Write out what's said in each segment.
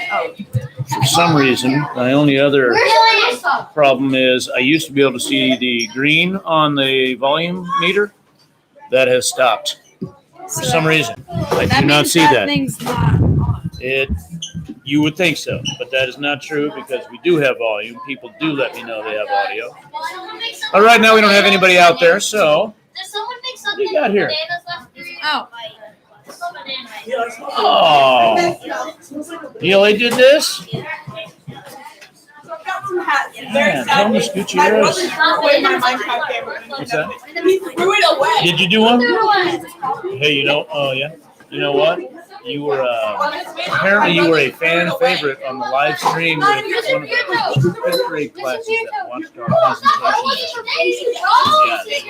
For some reason, my only other problem is I used to be able to see the green on the volume meter. That has stopped for some reason. I do not see that. You would think so, but that is not true because we do have volume. People do let me know they have audio. But right now we don't have anybody out there, so what do you got here? Oh, Neely did this? Man, tell me Gutierrez. What's that? Did you do one? Hey, oh yeah. You know what? You were apparently you were a fan favorite on the live stream with one of the fifth grade classes that watched our presentation yesterday.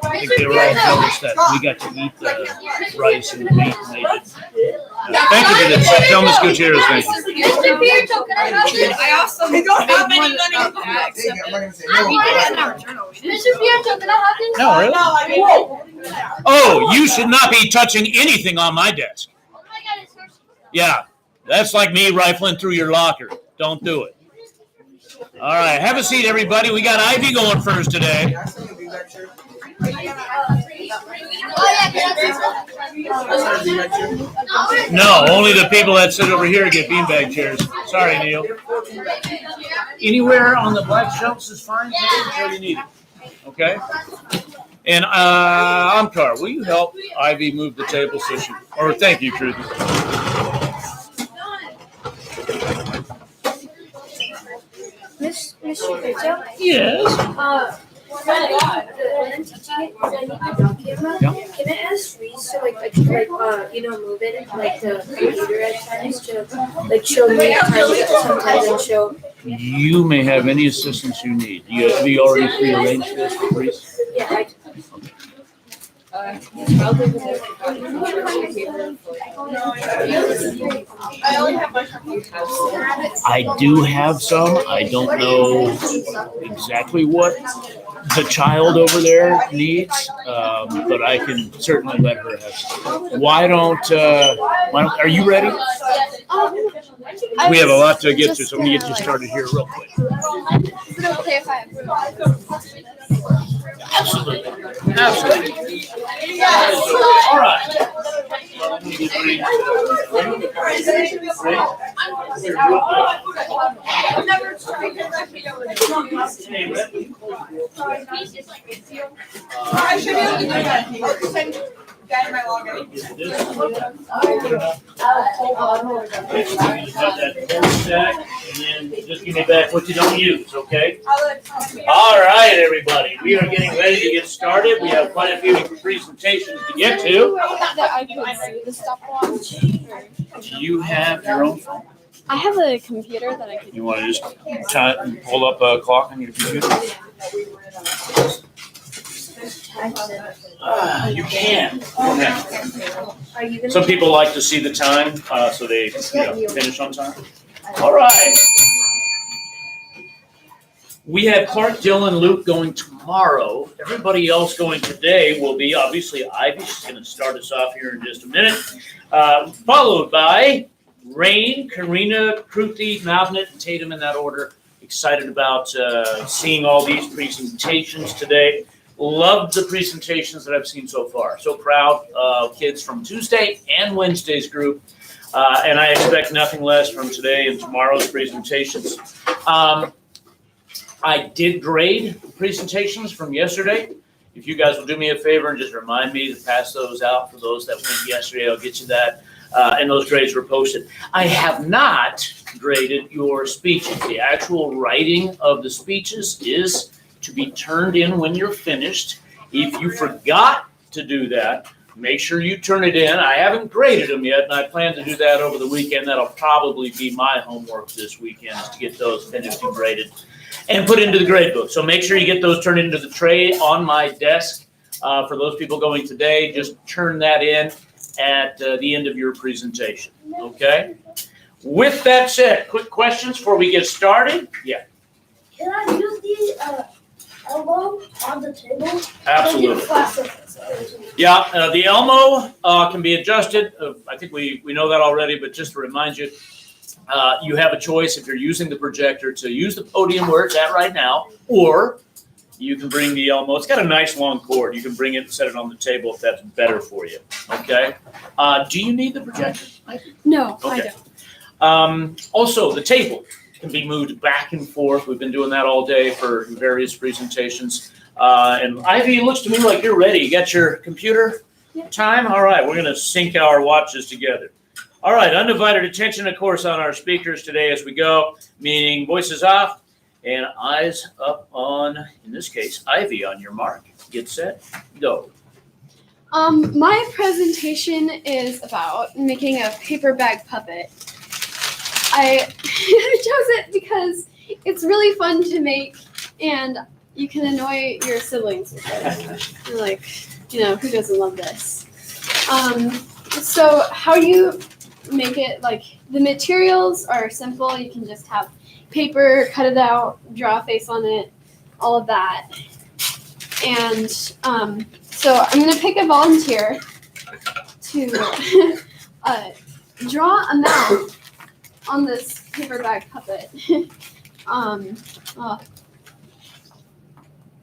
I think they were all jealous that we got to eat the rice and the meat and they did. Thank you for this. Tell Miss Gutierrez, thank you. I also don't have any money in our journal. No, really? Oh, you should not be touching anything on my desk. Yeah, that's like me rifling through your locker. Don't do it. All right, have a seat, everybody. We got Ivy going first today. No, only the people that sit over here get beanbag chairs. Sorry, Neil. Anywhere on the black shelves is fine until you need it. Okay? And Amkar, will you help Ivy move the table so she... Or thank you, Kruthi. Mr. Rachel? Yes? When I'm teaching it, I need the document. Yeah. Can I ask Reese to move it like the computer at times to show me at times sometimes and show. You may have any assistance you need. Have you already prearranged this with Reese? Yeah, I do. I do have some. I don't know exactly what the child over there needs, but I can certainly let her have some. Why don't are you ready? We have a lot to get to, so I'm going to get you started here real quick. Is it okay if I Absolutely. Absolutely. All right. And then just give me back what you don't use, okay? All right, everybody. We are getting ready to get started. We have quite a few presentations to get to. Do you have your own phone? I have a computer that I can. You want to just pull up a clock on your computer? You can. Okay. Some people like to see the time, so they finish on time. All right. We have Clark, Dylan, Luke going tomorrow. Everybody else going today will be obviously Ivy. She's going to start us off here in just a minute. Followed by Rain, Kareena, Kruthi, Navnit, and Tatum in that order. Excited about seeing all these presentations today. Loved the presentations that I've seen so far. So proud of kids from Tuesday and Wednesday's group. And I expect nothing less from today and tomorrow's presentations. I did grade the presentations from yesterday. If you guys will do me a favor and just remind me to pass those out for those that went yesterday, I'll get you that. And those grades were posted. I have not graded your speeches. The actual writing of the speeches is to be turned in when you're finished. If you forgot to do that, make sure you turn it in. I haven't graded them yet, and I plan to do that over the weekend. That'll probably be my homework this weekend, is to get those finished and graded and put into the grade book. So make sure you get those turned into the tray on my desk. For those people going today, just turn that in at the end of your presentation, okay? With that said, quick questions before we get started. Yeah. Can I use these elbow on the table. Absolutely. Yeah, the Elmo can be adjusted. I think we know that already, but just to remind you, you have a choice if you're using the projector to use the podium where it's at right now, or you can bring the Elmo. It's got a nice long cord. You can bring it and set it on the table if that's better for you. Okay. Do you need the projector? No, I Okay. don't. Also, the table can be moved back and forth. We've been doing that all day for various presentations. And Ivy, it looks to me like you're ready. You got your computer time? All right, we're going to sync our watches together. All right, undivided attention, of course, on our speakers today as we go, meaning voices off and eyes up on, in this case, Ivy, on your mark. Get set, go. My presentation is about making a paper bag puppet. I chose it because it's really fun to make and you can annoy your siblings with it. You're like, who doesn't love this? So how you make it, like, the materials are simple. You can just have paper, cut it out, draw a face on it, all of that. And so I'm going to pick a volunteer to draw a mouth on this paper bag puppet.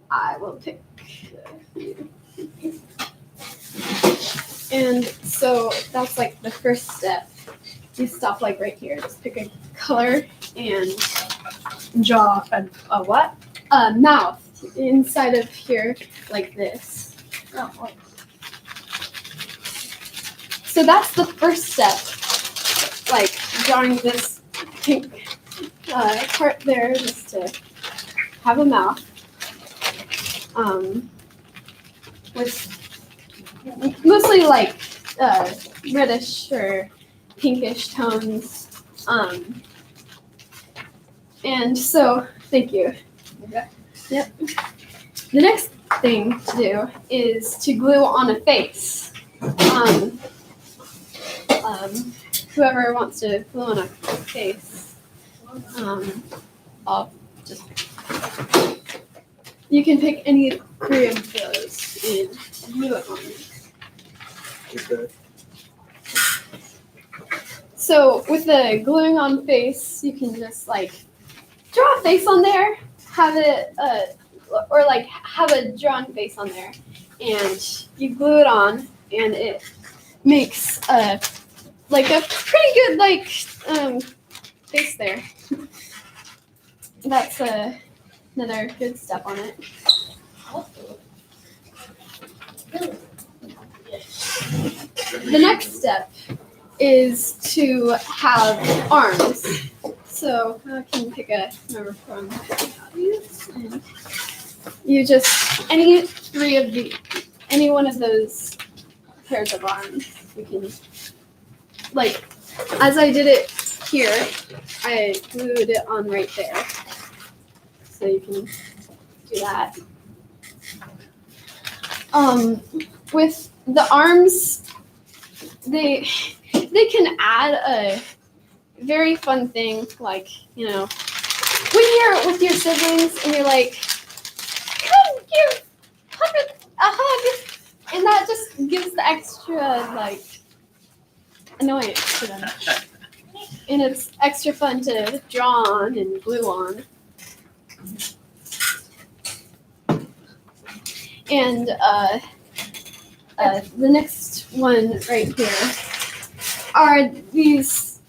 I will pick you. And so that's like the first step. You stop like right here. Just pick a color and draw a mouth inside of here like this. So that's the first step. Like drawing this pink part there just to have a mouth. With mostly like reddish or pinkish tones. And so, thank you. Okay. Yep. The next thing to do is to glue on a face. Whoever wants to glue on a face, I'll just. You can pick any 3 of those and glue it on. Okay. So with the gluing on face, you can just like draw a face on there, have it, or like have a drawn face on there, and you glue it on, and it makes like a pretty good like face there. That's another good step on it. The next step is to have arms. So I can pick a number from these, and you just any one of those pairs of arms. You can, like, as I did it here, I glued it on right there. So you can do that. With the arms, they can add a very fun thing, like, when you're with your siblings and you're like, come give Puppet a hug, and that just gives the extra, like, annoyance to them. And it's extra fun to draw on and glue on. And the next one right here are these,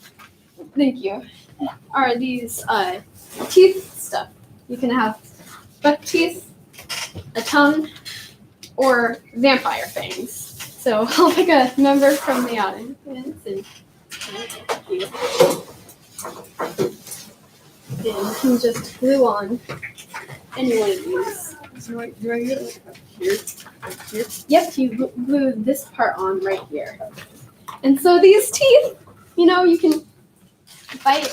teeth stuff. You can have buck teeth, a tongue, or vampire fangs. So I'll pick a member from the audience and you can just glue on any one of these. Do I get it here? Here? Yep, you glue this part on right here. And so these teeth, you can bite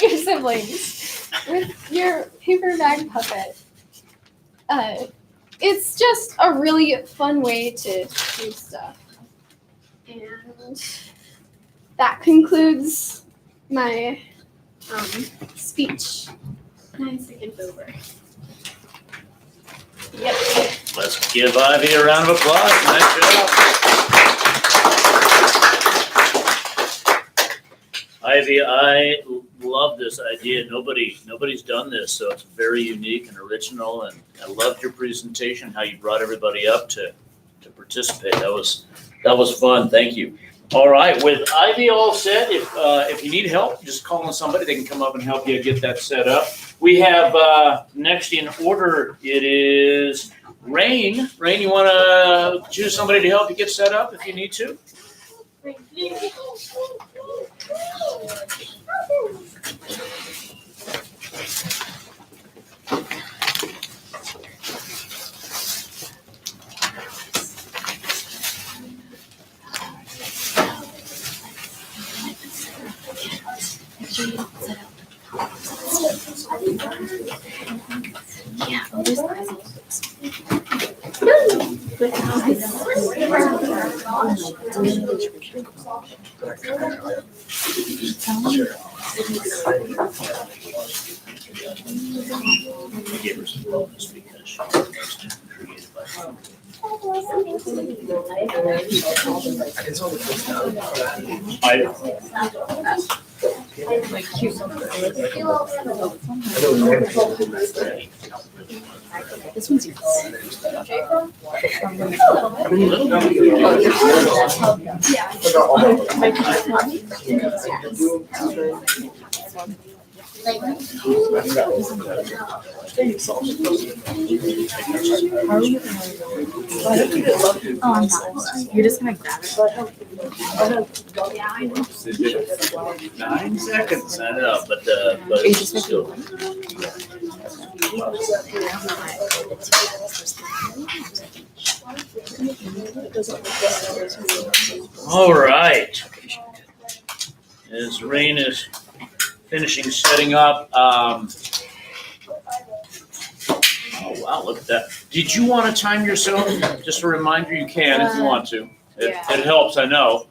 your siblings with your paper bag puppet. It's just a really fun way to do stuff. And that concludes my speech. 9 seconds over. Let's give Ivy a round of applause. Nice job. Ivy, I love this idea. Nobody's done this, so it's very unique and original. And I loved your presentation, how you brought everybody up to participate. That was fun. Thank you. All right, with Ivy all set, if you need help, just call on somebody. They can come up and help you get that set up. We have next in order, it is Rain. Rain, you want to choose somebody to help you get set up if you need to? I gave her some bonus because she was created by her. This one's yours. Oh, I'm not. You're just gonna grab it. 9 seconds, I know, but still. All right. As Rain is finishing setting up, oh wow, look at that. Did you want to time yourself? Just a reminder, you can if you want to. It helps, I know,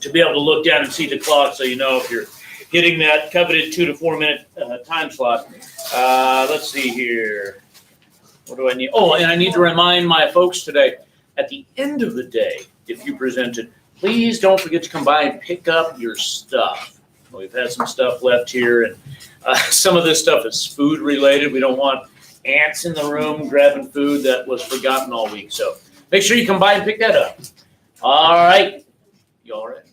to be able to look down and see the clock so you know if you're hitting that coveted 2 to 4 minute time slot. Let's see here. What do I need? Oh, and I need to remind my folks today, at the end of the day, if you presented, please don't forget to come by and pick up your stuff. We've had some stuff left here, and some of this stuff is food related. We don't want ants in the room grabbing food that was forgotten all week. So make sure you come by and pick that up. All right. You all right?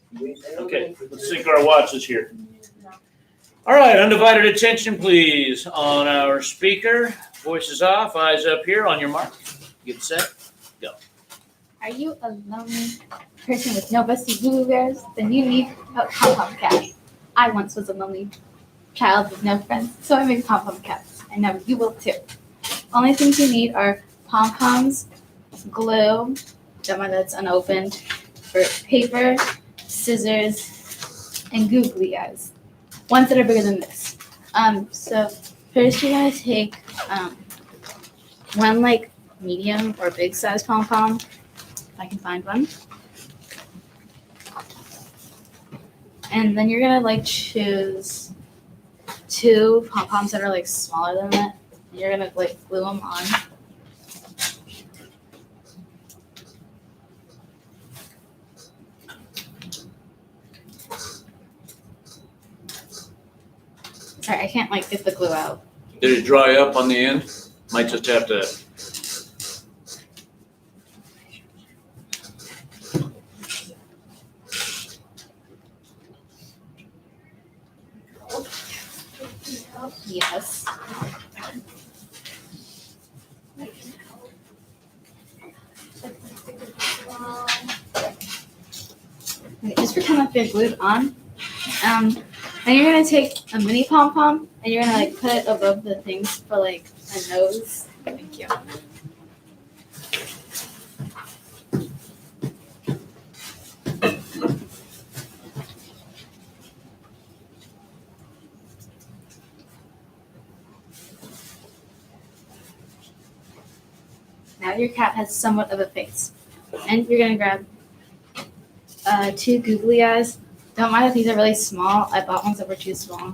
Okay, let's sync our watches here. All right, undivided attention, please, on our speaker. Voices off, eyes up here, on your mark. Get set, go. Are you a lonely person with no bestie boo bears? Then you need a pom-pom cat. I once was a lonely child with no friends, so I made pom-pom cats. I know you will too. Only things you need are pom-poms, glue, that one that's unopened, for paper, scissors, and googly eyes. Ones that are bigger than this. So first you're gonna take one like medium or big size pom-pom, if I can find one. And then you're gonna like choose 2 pom-poms that are like smaller than that. And you're gonna like glue them on. Sorry, I can't like get the glue out. Did it dry up on the end? Might just have to. Yes. Okay, just pretend like they're glued on. Then you're gonna take a mini pom-pom and you're gonna like put it above the things for like a nose. Thank you. Now your cat has somewhat of a face. And you're gonna grab 2 googly eyes. Don't mind if these are really small. I bought ones that were too small.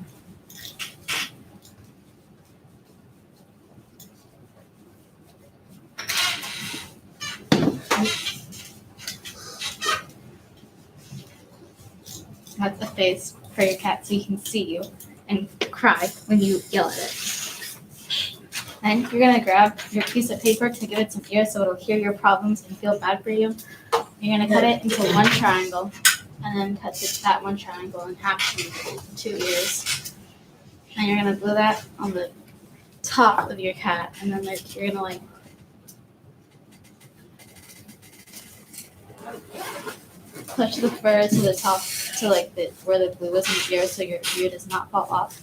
That's a face for your cat so he can see you and cry when you yell at it. Then you're gonna grab your piece of paper to give it some ears so it'll hear your problems and feel bad for you. You're gonna cut it into one triangle and then cut that one triangle in half to 2 ears. And you're gonna glue that on the top of your cat, and then you're gonna like push the fur to the top to like where the glue is in the ear so your ear does not fall off.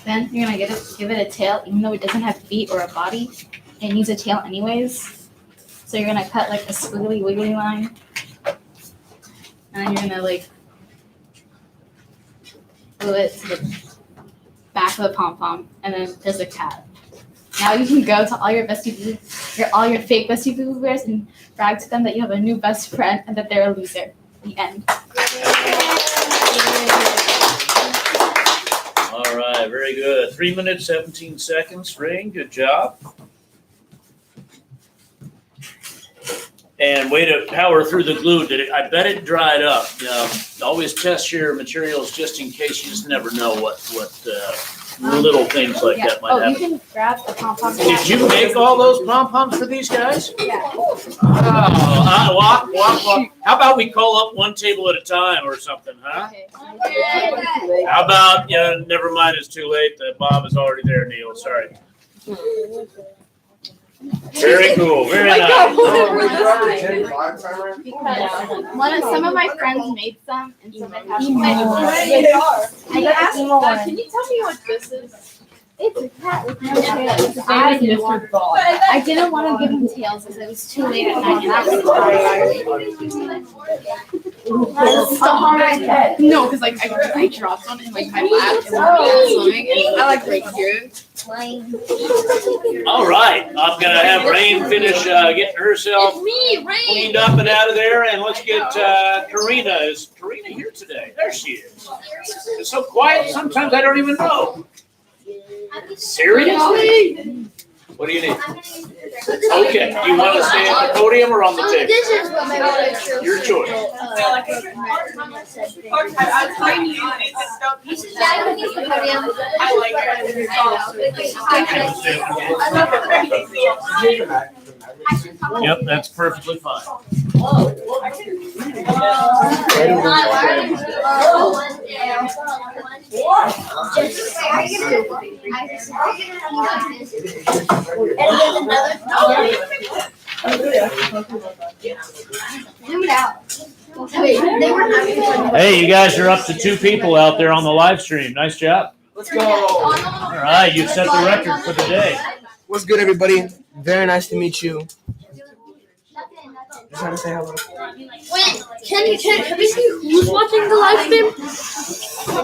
Then you're gonna give it a tail, even though it doesn't have feet or a body. It needs a tail anyways. So you're gonna cut like a squiggly wiggly line, and then you're gonna like glue it to the back of the pom pom, and then there's a cat. Now you can go to all your all your fake Bestie Boo Bears and brag to them that you have a new best friend and that they're a loser. The end. All right, very good. 3 minutes, 17 seconds. Ring, good job. And way to power through the glue. I bet it dried up. Always test your materials just in case. You just never know what little things like that might happen. You can grab the pom pom. Did you make all those pom-poms for these guys? Yeah. Walk. How about we call up one table at a time or something, huh? Okay. How about, never mind, it's too late. Bob is already there, Neil. Sorry. Very cool. Very nice. Because some of my friends made some, and some I haven't. Can you tell me what this is? It's a cat with no tails. I didn't want to give him tails because it was too late at night. No, because like I dropped one in like my lap and we were swimming and I like right here. All right. I'm going to have Rain finish getting herself cleaned up and out of there. And let's get Kareena. Is Kareena here today? There she is. It's so quiet. Sometimes I don't even know. Seriously? What do you need? Okay. Do you want to stay at the podium or on the table? This is what my mother chose. Your choice. Yep, that's perfectly fine. Hey, you guys are up to 2 people out there on the live stream. Nice job. Let's go. All right, you've set the record for the day. What's good, everybody? Very nice to meet you. Just want to say hello. Wait, can we see who's watching the live stream?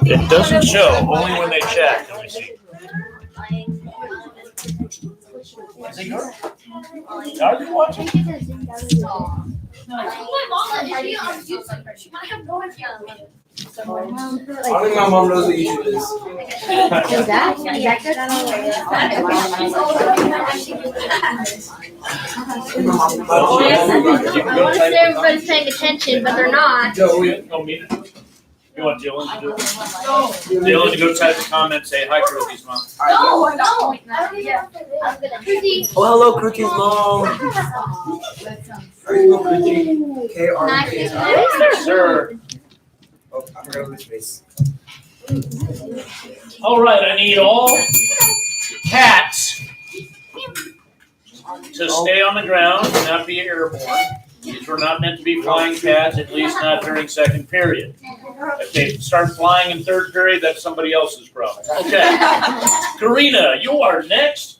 It doesn't show, only when they chat can we see. Are you watching? I don't think my mom knows what YouTube is. Everybody's paying attention, but they're not. You want Dylan to do it? Dylan to go type a comment, say hi, Kruthi's mom. No, I don't. Oh, hello, Kruthi's mom. How you doing, Kruthi? K-R-K. Yes, sir. Oh, I forgot which face. All right, I need all cats to stay on the ground and not be airborne. These were not meant to be flying cats, at least not during second period. If they start flying in third period, that's somebody else's problem. Okay. Kareena, you are next.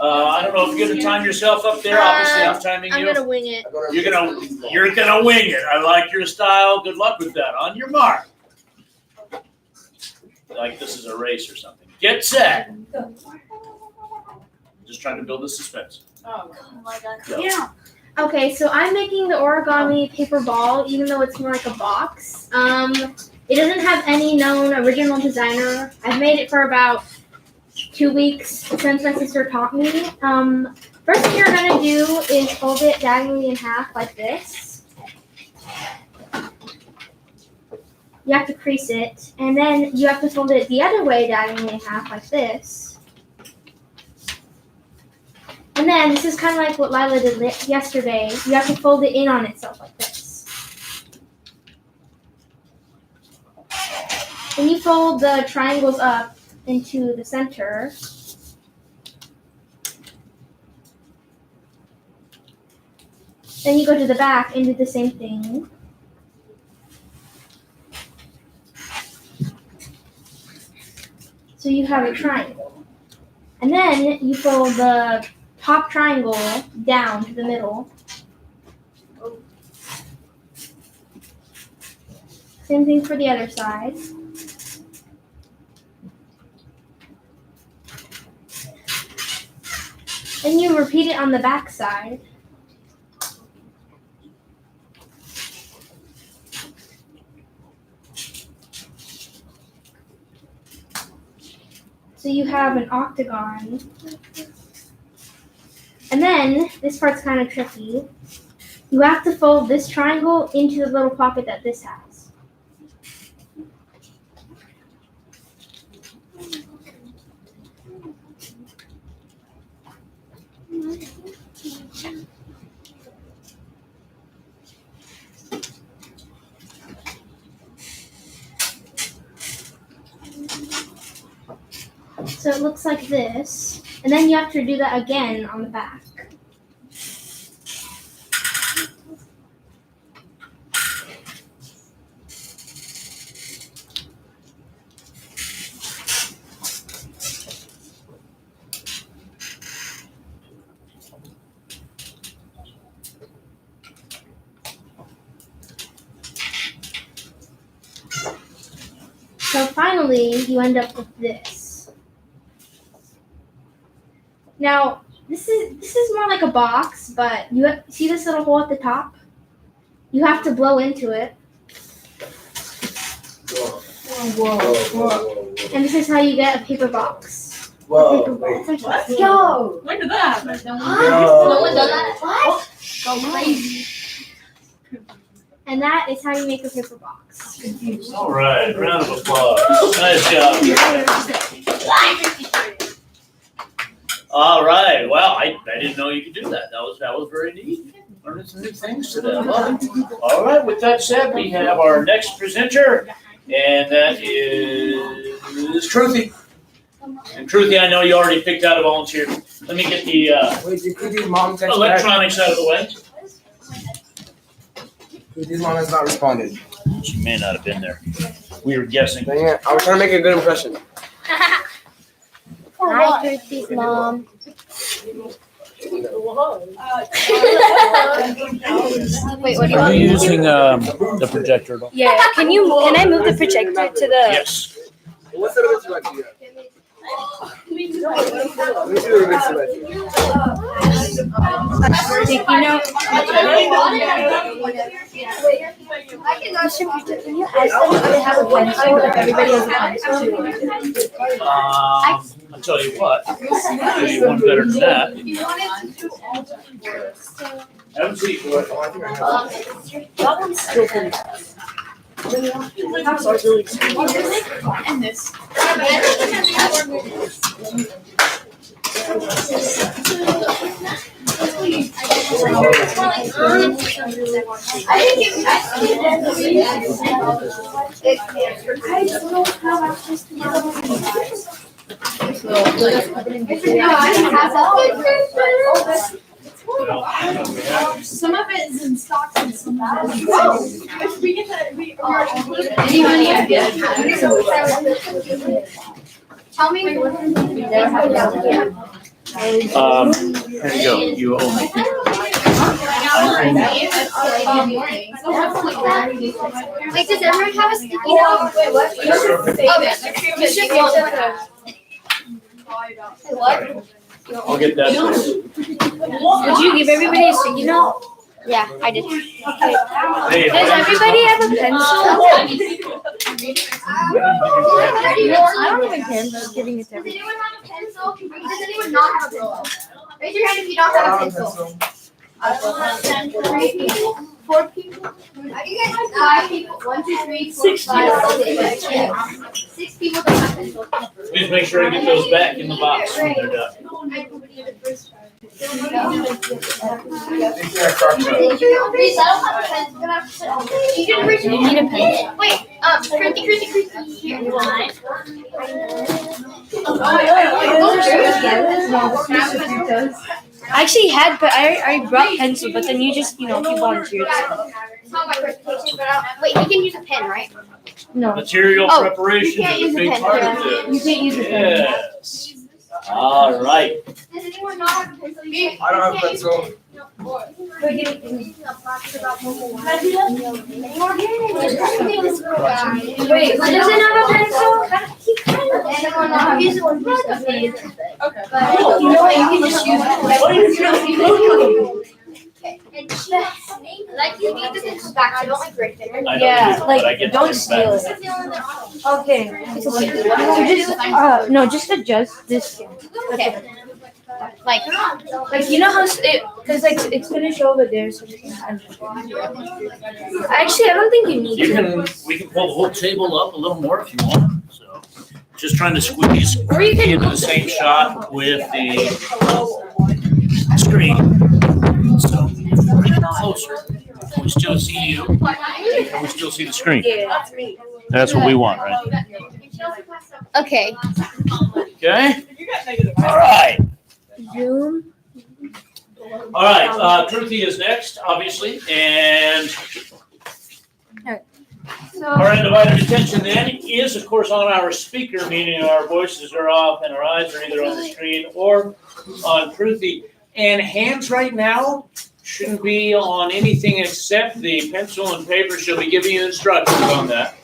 I don't know if you're gonna time yourself up there. Obviously, I'm timing I'm you. gonna wing it. You're gonna wing it. I like your style. Good luck with that. On your mark. Like this is a race or something. Get set. Just trying to build the suspense. Oh my God. Go. Yeah. Okay, so I'm making the origami paper ball, even though it's more like a box. It doesn't have any known original designer. I've made it for about 2 weeks since my sister taught me. First thing you're gonna do is fold it diagonally in half like this. You have to crease it, and then you have to fold it the other way diagonally in half like this. And then this is kind of like what Lila did yesterday. You have to fold it in on itself like this. Then you fold the triangles up into the center. Then you go to the back and do the same thing. So you have a triangle. And then you fold the top triangle down to the middle. Same thing for the other side. Then you repeat it on the back side. So you have an octagon. And then, this part's kind of tricky. You have to fold this triangle into the little pocket that this has. So it looks like this, and then you have to do that again on the back. So finally, you end up with this. Now, this is more like a box, but see this little hole at the top? You have to blow into it. Whoa. And this is how you get a paper box. Whoa. Paper box. What? Yo! When did that happen? No one done that. What? Go crazy. And that is how you make a paper box. All right, round of applause. Nice job. All right. Wow, I didn't know you could do that. That was very neat. Learning some new things today. I love it. All right. With that said, we have our next presenter, and that is Kruthi. And Kruthi, I know you already picked out a volunteer. Let me get the Wait, did Kruthi's mom text back? electronics out of the way. Kruthi's mom has not responded. She may not have been there. We were guessing. Dang it, I was trying to make a good impression. Hi, Kruthi's mom. Wait, what do you Are want? you using the projector at all? Yeah, can I move the projector to the? Yes. What sort of instrument do you have? Let me see what instrument you Sticky note. Can you ask them if they have a pencil? If everybody has a pencil? I'll tell you what. I'll give you one better than that. Have a seat, boy. That one's still good. And this. Some of it is in stocks and some of it is. If we get that, we are included. Anybody get Tell me. Here you go. You owe me. Wait, does everyone have a sticky note? Wait, what? You should be able to. What? I'll get that. Would you give everybody a sticky note? Yeah, I did. Hey, Does everybody have a pencil? I don't even care. I'm just giving it to Does everybody. anyone have a pencil? Does anyone not have a pencil? Raise your hand if you don't have a pencil. 3 people, 4 people. You guys have 5 people. 1, 2, 3, 4, 5, 6, 7, 6 people don't have pencils. Please make sure I get those back in the box when they're done. You need a pencil. Wait, Kruthi, here. I actually had, but I brought pencil, but then you just, you volunteered. It's not my presentation, but wait, you can use a pen, right? No. Material Oh, preparation can't is a use a big pen, part yeah. of You this. can't use a pen. Yes. All right. Does anyone not have a pencil? I don't have a pencil. Wait, who doesn't have a pencil? Okay. You know what? You can just use like you need to come back. I don't like breaking it. I Yeah, don't, but I like, get don't things steal back. it. Okay. No, just adjust this. Okay. Like, You know how because it's gonna show over there. So actually, I don't think you need to. We can pull the whole table up a little more if you want, so. Just trying to squeeze Or you can- into the same shot with the screen. So, bring it closer. We still see you, and we still see the screen. Yeah. That's what we want, right? okay. Okay? All right. Zoom. All right, Kruthi is next, obviously, and our undivided attention then is, of course, on our speaker, meaning our voices are off and our eyes are either on the screen or on Kruthi. And hands right now shouldn't be on anything except the pencil and paper. She'll be giving you instructions on that.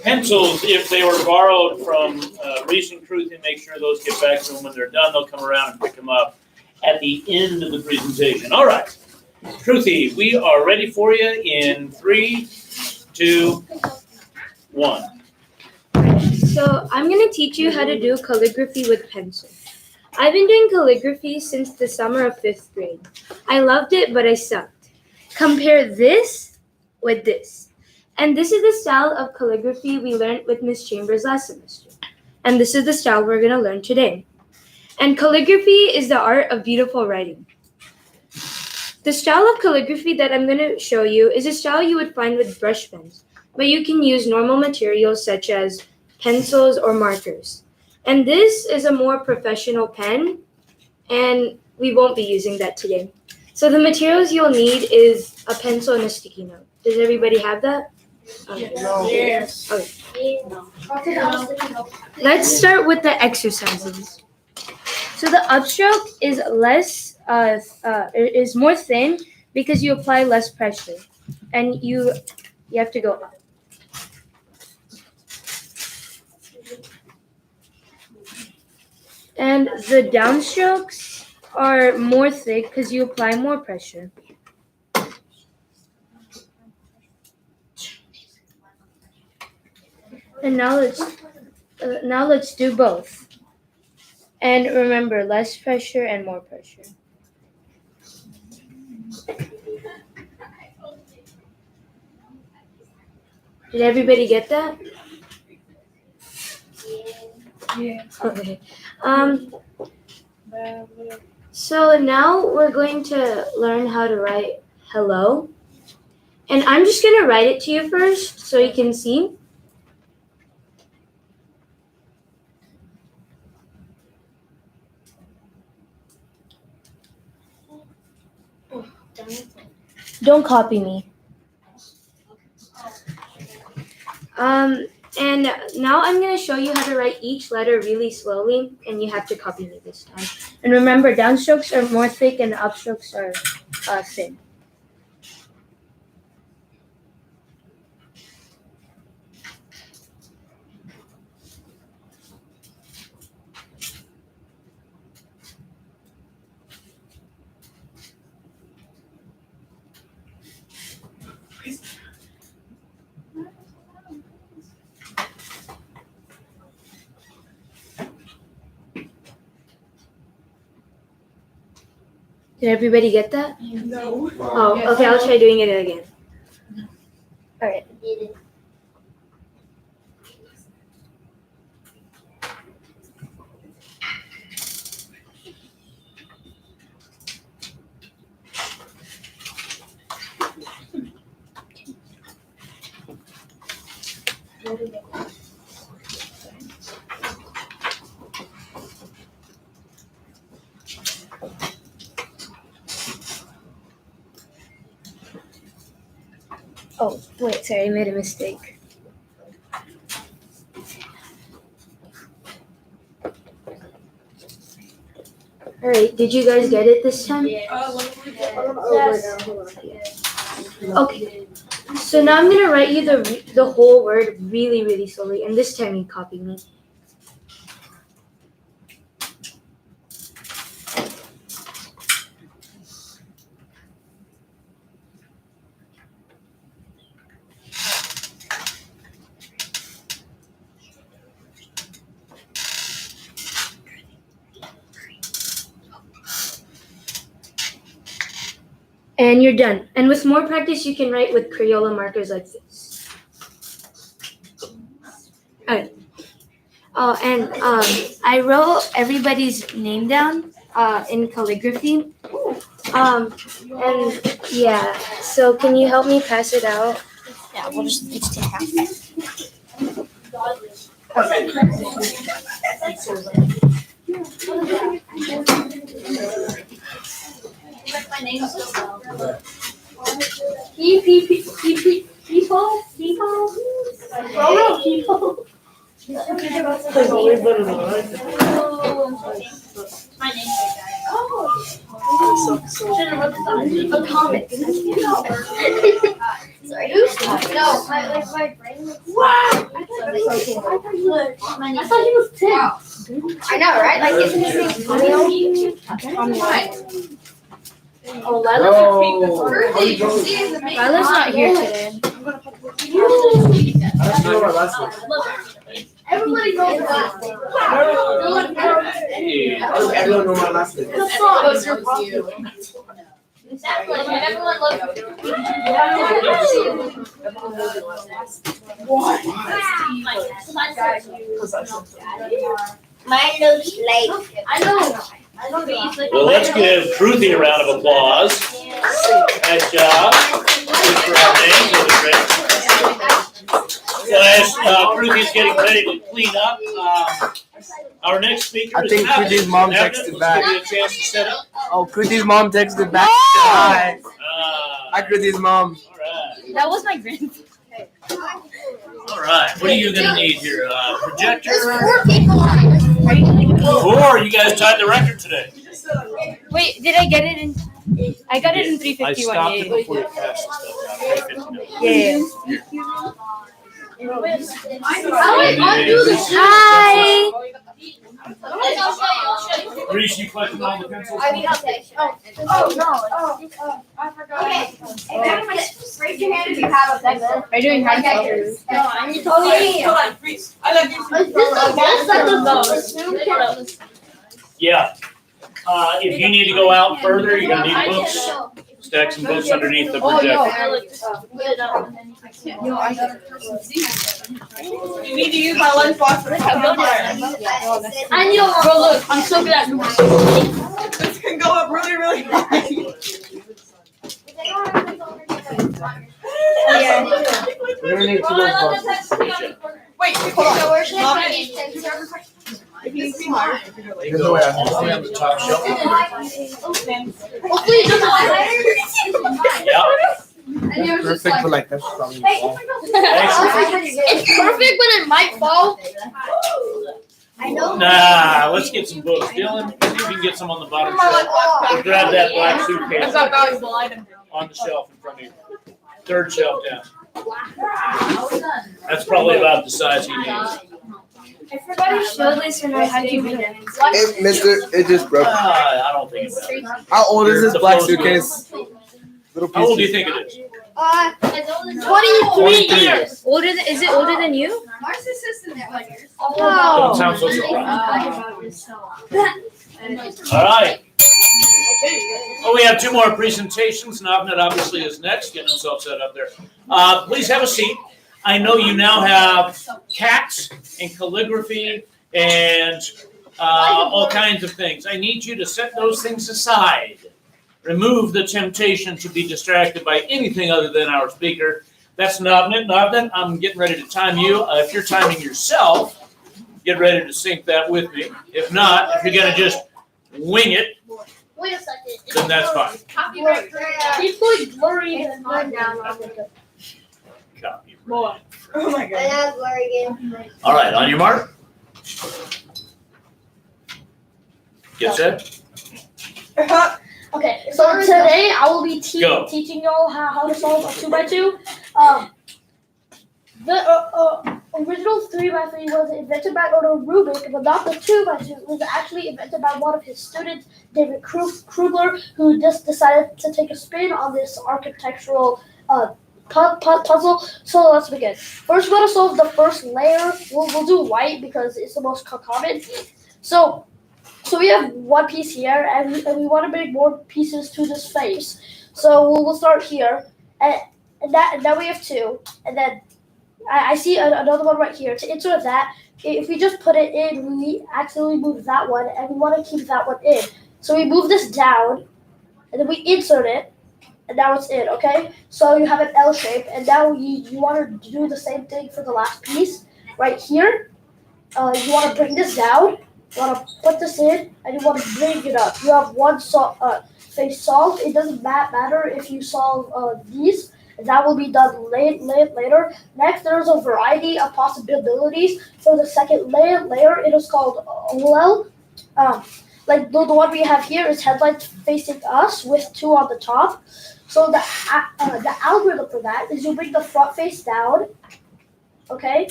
Pencils, if they were borrowed from recent Kruthi, make sure those get back to them when they're done. They'll come around and pick them up at the end of the presentation. All right, Kruthi, we are ready for you in 3, 2, 1. So I'm gonna teach you how to do calligraphy with pencil. I've been doing calligraphy since the summer of 5th grade. I loved it, but I sucked. Compare this with this. And this is the style of calligraphy we learned with Miss Chambers last semester. And this is the style we're gonna learn today. And calligraphy is the art of beautiful writing. The style of calligraphy that I'm gonna show you is a style you would find with brush pens, but you can use normal materials such as pencils or markers. And this is a more professional pen, and we won't be using that today. So the materials you'll need is a pencil and a sticky note. Does everybody have that? Okay. Yes. Let's start with the exercises. So the upstroke is more thin because you apply less pressure, and you have to go up. And the downstrokes are more thick because you apply more pressure. And now let's do both. And remember, less pressure and more pressure. Did everybody get that? Yeah. Okay. So now we're going to learn how to write hello. And I'm just going to write it to you first so you can see. Don't copy me. And now I'm going to show you how to write each letter really slowly, and you have to copy me this time. And remember, downstrokes are more thick and upstrokes are thin. Did everybody get that? No. Oh, okay, I'll try doing it again. Alright. Oh, wait, sorry, I made a mistake. Alright, did you guys get it this time? Okay, so now I'm gonna write you the whole word really, really slowly, and this time you copy me. And you're done. And with more practice, you can write with Crayola markers like this. Alright. Oh, and I wrote everybody's name down in calligraphy. And yeah, so can you help me pass it out? Yeah, we'll just each take half. A comic. Sorry. No, my brain was. Wow! I thought he was 10. I know, right? Like, isn't his name Tommy? Oh, Lila's not here today. I don't know my last name. Everybody knows that. Everyone know my last name. The song. Everyone loves Mine looks like. I know. Well, let's give Kruthi a round of applause. Nice job. Good for our names, that was great. So as Kruthi's getting ready to clean up, our next speaker I is think Navnit. Kruthi's mom Navnit, texted let's back. give you a chance to set up. Oh, Kruthi's mom texted back. Hi. Hi, Kruthi's mom. All right. That was my grandpa. All right. What are you gonna need here? Projector? There's 4 people on it. 4. You guys tied the record today. Wait, did I get it in? I got it in I 351. stopped it Yeah. before you passed the stuff out. Undo the Hi. Reese, you collected all the pencils? I mean, I'll take. I forgot. Okay. Raise your hand if you have a pencil. Are you doing hard colors? No, I'm just Yeah. If you need to go out further, you're gonna need books. Stack some books underneath the projector. You need to use my lunchbox for the I know, bro, look, I'm so good at This can go up really, really high. We're gonna need 2 of those. Wait, hold on. If you smart. There's no way I can On the top shelf. Hopefully it doesn't matter. Yeah. perfect, but like that's probably. It's perfect, but it might fall. I know. Nah, let's get some books. Dylan, see if you can get some on the bottom shelf. Or grab that black suitcase That's a valuable item. on the shelf in front of you. 3rd shelf down. That's probably about the size he needs. Everybody show this and I had you read it. Hey, mister, it just broke. I don't think it matters. How old is this The black flows suitcase? Little How old do you piece. think it is? 23 years. Is it older than you? Marcy's sister there. Don't sound so surprised. All right. Oh, we have two more presentations. Navnit obviously is next, getting himself set up there. Please have a seat. I know you now have cats and calligraphy and all kinds of things. I need you to set those things aside. Remove the temptation to be distracted by anything other than our speaker. That's Navnit. Navnit, I'm getting ready to time you. If you're timing yourself, get ready to sync that with me. If not, if you're going to just wing it, Wait a second. then that's fine. Copyright. It's like blurry and Copy. More. Oh my god. I know, blurry again. All right, on your mark. Get set. Okay, so today I will be Go. teaching y'all how to solve a 2x2. The original 3x3 was invented by Otto Rubik, but not the 2x2. It was actually invented by one of his students, David Krugler, who just decided to take a spin on this architectural puzzle. So let's begin. First, we're going to solve the first layer. We'll do white because it's the most common. So we have one piece here, and we want to make more pieces to this face. So we'll start here, and now we have two, and then I see another one right here. To insert that, if we just put it in, we accidentally move that one, and we want to keep that one in. So we move this down, and then we insert it, and now it's in, okay? So you have an L shape, and now you want to do the same thing for the last piece. Right here, you want to bring this down, you want to put this in, and you want to bring it up. You have one face solved. It doesn't matter if you solve these. That will be done later. Next, there's a variety of possibilities for the second layer. It is called OLL. Like the one we have here is headlights facing us with two on the top. So the algorithm for that is you bring the front face down, okay?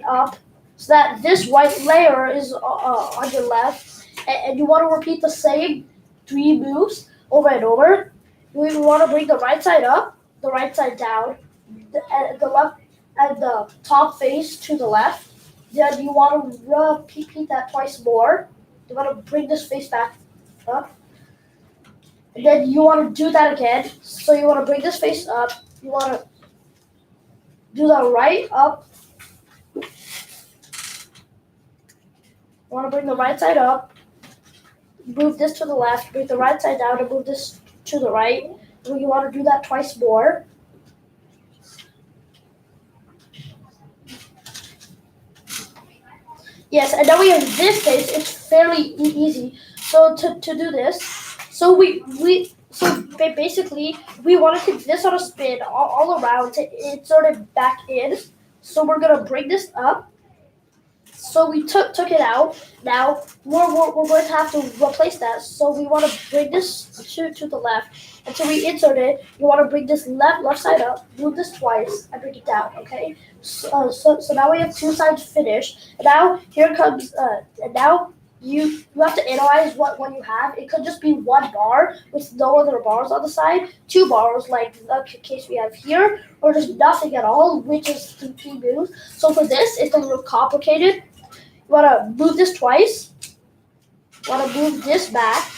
Up, so that this white layer is on your left, and you want to repeat the same 3 moves over and over. We want to bring the right side up, the right side down, the left and the top face to the left. Then you want to repeat that twice more. You want to bring this face back up. And then you want to do that again. So you want to bring this face up. You want to do the right up. You want to bring the right side up. Move this to the left. Bring the right side down and move this to the right. You want to do that twice more. Yes, and then we have this face. It's fairly easy. So to do this, so basically we want to take this on a spin all around to insert it back in. So we're gonna bring this up. So we took it out. Now we're going to have to replace that. So we want to bring this to the left. Until we insert it, you want to bring this left side up, move this twice, and bring it down, okay? So now we have 2 sides finished. And now here comes, and now you have to analyze what you have. It could just be 1 bar with no other bars on the side, 2 bars like the case we have here, or just nothing at all, which is 3 moves. So for this, it's a little complicated. You want to move this twice. You want to move this back.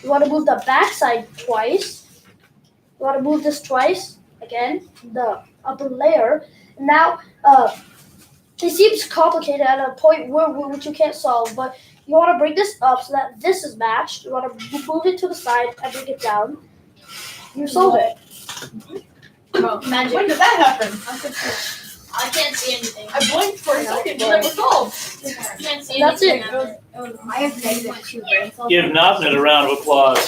You want to move the back side twice. You want to move this twice, again, the upper layer. Now, it seems complicated at a point which you can't solve, but you want to bring this up so that this is matched. You want to move it to the side and bring it down. You solve it. Oh, magic. When did that happen? I can't see anything. I blinked for a second, but it was solved. I can't see That's anything. it. I have -2 brains. Give Navnit a round of applause.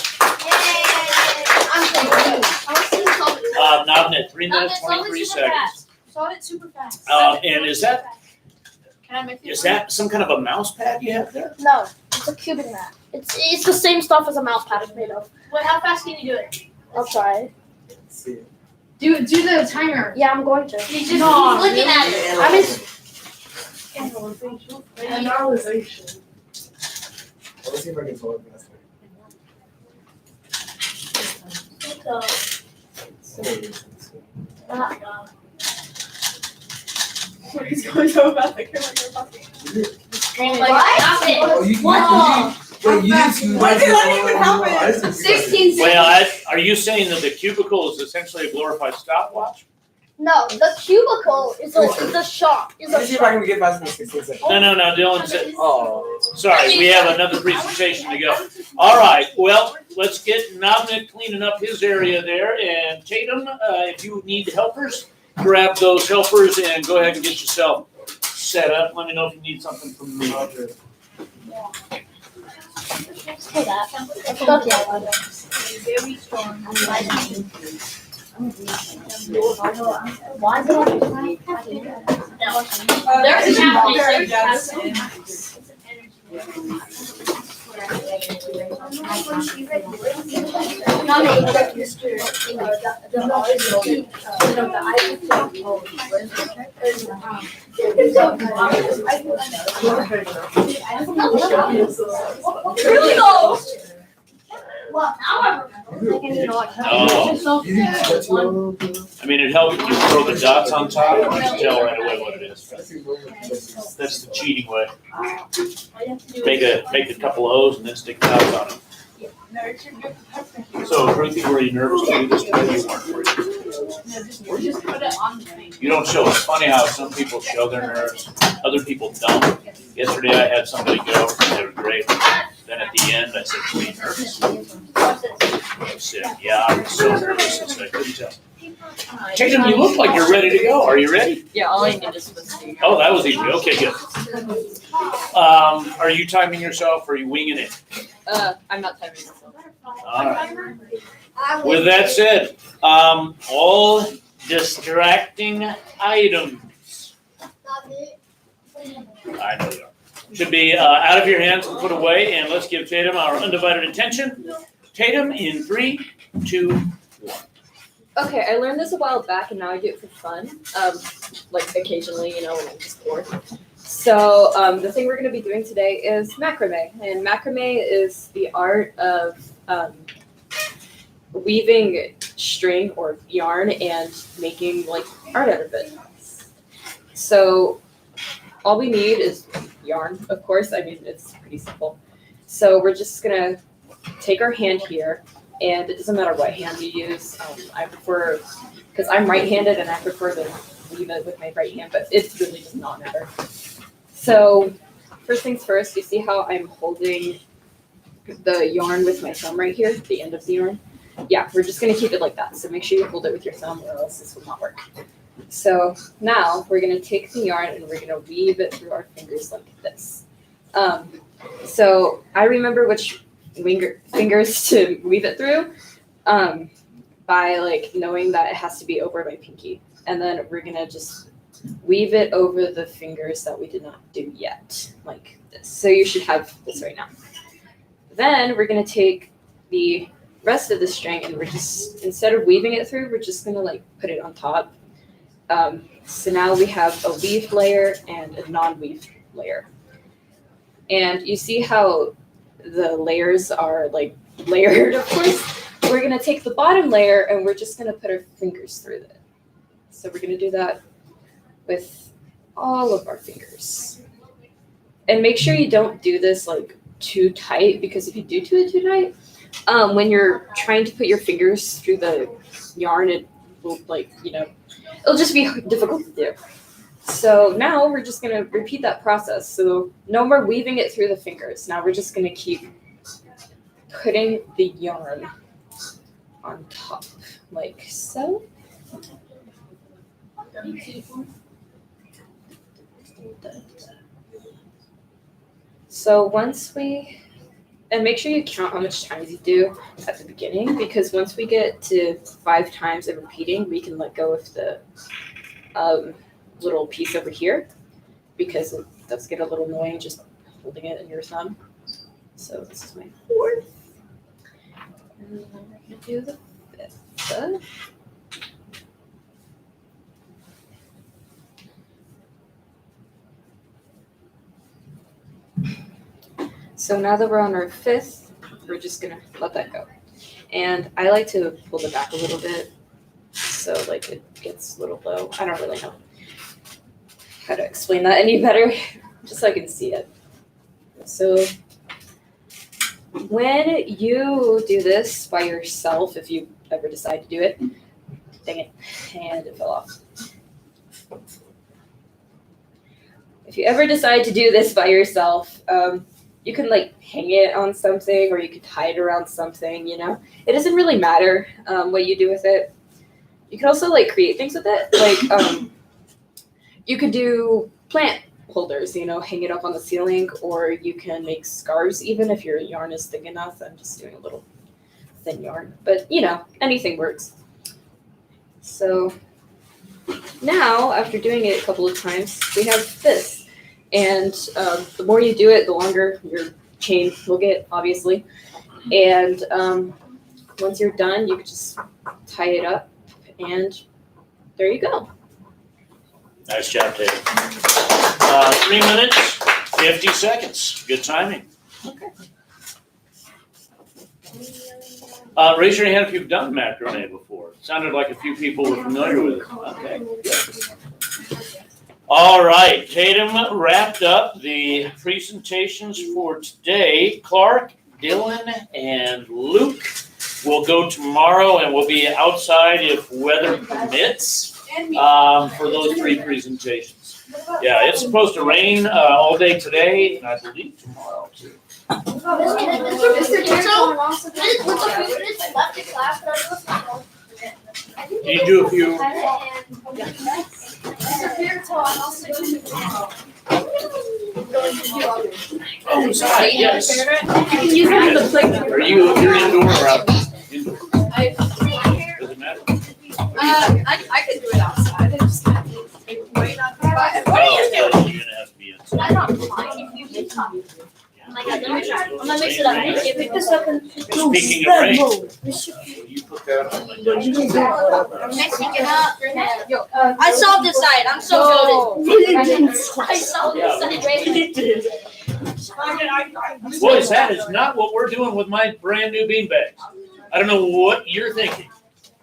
Navnit, 3 minutes, 23 seconds. Solve it super fast. And is that Can I make it? some kind of a mouse pad you have there? No, it's a cubic mat. It's the same stuff as a mouse pad is made of. What? How fast can you do it? I'll try. Do the timer. Yeah, I'm going to. You just keep looking at it. I mean, Analyzation. Let's see if I can solve it faster. he's going so fast. I can't like you're talking. Like, stop it. Oh, you What? Yeah, you did two. Why did that even happen? 16 Well, are you saying that the cubicle is essentially a glorified stopwatch? No, the cubicle is a shop. Is Let me a see if I shop. can get past the 16 seconds. No, Dylan said, Oh. sorry, we have another presentation to go. All right, well, let's get Navnit cleaning up his area there, and Tatum, if you need helpers, grab those helpers and go ahead and get yourself set up. Let me know if you need something from me. Very strong. Really though. Oh, I mean, it helps if you throw the dots on top, you can tell right away what it is. That's the cheating way. Make a couple of O's and then stick dots on them. So, Kruthi, were you nervous to do this today? You weren't. You don't show. It's funny how some people show their nerves, other people don't. Yesterday, I had somebody go, they were great. Then at the end, I said, "Were you nervous?" They said, "Yeah, I was so nervous." I said, "I couldn't tell." Tatum, you look like you're ready to go. Are you ready? Yeah, all I need is this. Oh, that was easy. Okay, good. Are you timing yourself or are you winging it? I'm not timing myself. All right. With that said, all distracting items. I know you are. Should be out of your hands and put away, and let's give Tatum our undivided attention. Tatum in 3, 2, 1. Okay, I learned this a while back and now I do it for fun. Like occasionally, when I'm just bored. So the thing we're going to be doing today is macrame. And macrame is the art of weaving string or yarn and making like art out of it. So all we need is yarn, of course. I mean, it's pretty simple. So we're just going to take our hand here. And it doesn't matter what hand you use. I prefer, because I'm right-handed and I prefer to weave it with my right hand, but it really does not matter. So first things first, you see how I'm holding the yarn with my thumb right here, the end of the yarn? Yeah, we're just gonna keep it like that. So make sure you hold it with your thumb or else this will not work. So now we're gonna take the yarn and we're gonna weave it through our fingers like this. So I remember which fingers to weave it through by like knowing that it has to be over my pinky, and then we're gonna just weave it over the fingers that we did not do yet, like this. So you should have this right now. Then we're gonna take the rest of the string and we're just, instead of weaving it through, we're just gonna like put it on top. So now we have a weave layer and a non-weave layer, and you see how the layers are like layered, of course. We're gonna take the bottom layer and we're just gonna put our fingers through it. So we're gonna do that with all of our fingers. And make sure you don't do this like too tight, because if you do it too tight, when you're trying to put your fingers through the yarn, it will like, it'll just be difficult to do. So now we're just gonna repeat that process. So no more weaving it through the fingers. Now we're just gonna keep putting the yarn on top, like so. So once and make sure you count how much times you do at the beginning, because once we get to 5 times of repeating, we can let go of the little piece over here, because it does get a little annoying just holding it in your thumb. So this is my 4th. And then we're going to do the 5th. So now that we're on our 5th, we're just going to let that go. And I like to pull it back a little bit so like it gets a little low. I don't really know how to explain that any better, just so I can see it. So when you do this by yourself, if you ever decide to do it, dang it, and it fell off. If you ever decide to do this by yourself, you can like hang it on something or you could tie it around something, you know. It doesn't really matter what you do with it. You can also like create things with it. Like you could do plant holders, you know, hang it up on the ceiling, or you can make scarves even if your yarn is thick enough. I'm just doing a little thin yarn, but you know, anything works. So now, after doing it a couple of times, we have this. And the more you do it, the longer your chain will get, obviously. And once you're done, you can just tie it up, and there you go. Nice job, Tatum. 3 minutes, 50 seconds. Good timing. Okay. Raise your hand if you've done macrame before. Sounded like a few people were familiar with it. Okay. All right, Tatum wrapped up the presentations for today. Clark, Dylan, and Luke will go tomorrow, and we'll be outside if weather permits for those 3 presentations. Yeah, it's supposed to rain all day today, and I believe tomorrow too. Can you do a few? Oh, sorry, yes. Are you're indoor or out? Indoor. Doesn't matter. I could do it outside. I just can't wait on the bus. What are you doing? You're gonna have to be inside. I'm not flying. You can Oh my god, let me try. I'm gonna mix it up. Pick this up and Speaking of rain, you put that on my desk. I'm mixing it up. I solved this side. I'm so good. I solved this side. Boys, that is not what we're doing with my brand new beanbags. I don't know what you're thinking.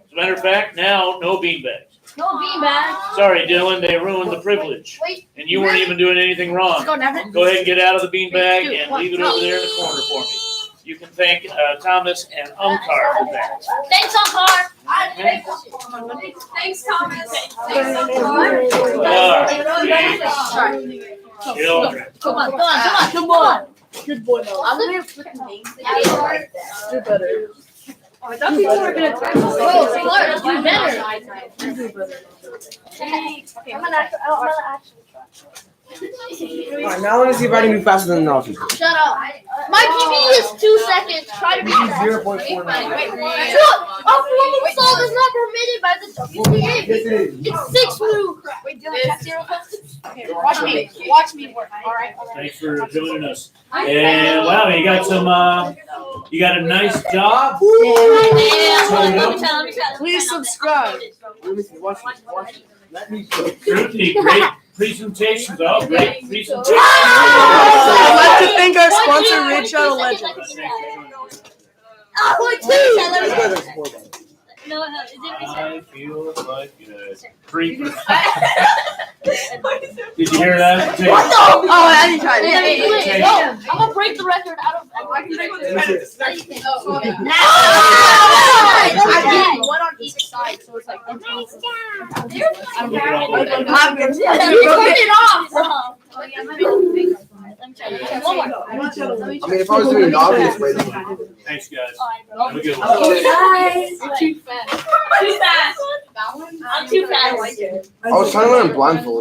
As a matter of fact, now no beanbags. No beanbag. Sorry, Dylan, they ruined the privilege. Wait. And you weren't even doing anything wrong. Let's go, Navnit. Go ahead and get out of the beanbag and leave it over there in the corner for me. You can thank Thomas and Umcar for that. Thanks, Umcar. Thanks, Thomas. Children. Come on. Good boy, no. I'm gonna put the names. Do better. Oh, I thought people were gonna try this. Clark, you better. You do better. I'm gonna actually try. Alright, now I want to see if I can do faster than the office. Shut up. My PB is 2 seconds. Try to be fast. 0.49. Upload salt is not permitted by the WCA. Yes, it is. It's 6 blue. Wait, Dylan, have 0 questions? Okay, watch me work. All right. Thanks for joining us. And wow, you got some, you got a nice job. Please subscribe. Let me see. Watch it. Let me see. Kruthi, great presentations, all great presentations. I'd like to thank our sponsor, Raid Shadow Legends. I feel like Did you hear that? What the? Oh, I didn't try Hey, I'm gonna break the record out of. I can break the record. I did one on each side, so it's like. I'm good. Turn it off. I mean, if I was doing the obvious way, then Thanks, guys. Have a good one. I'm too fast. I'm too fast. I was trying to learn blindfold.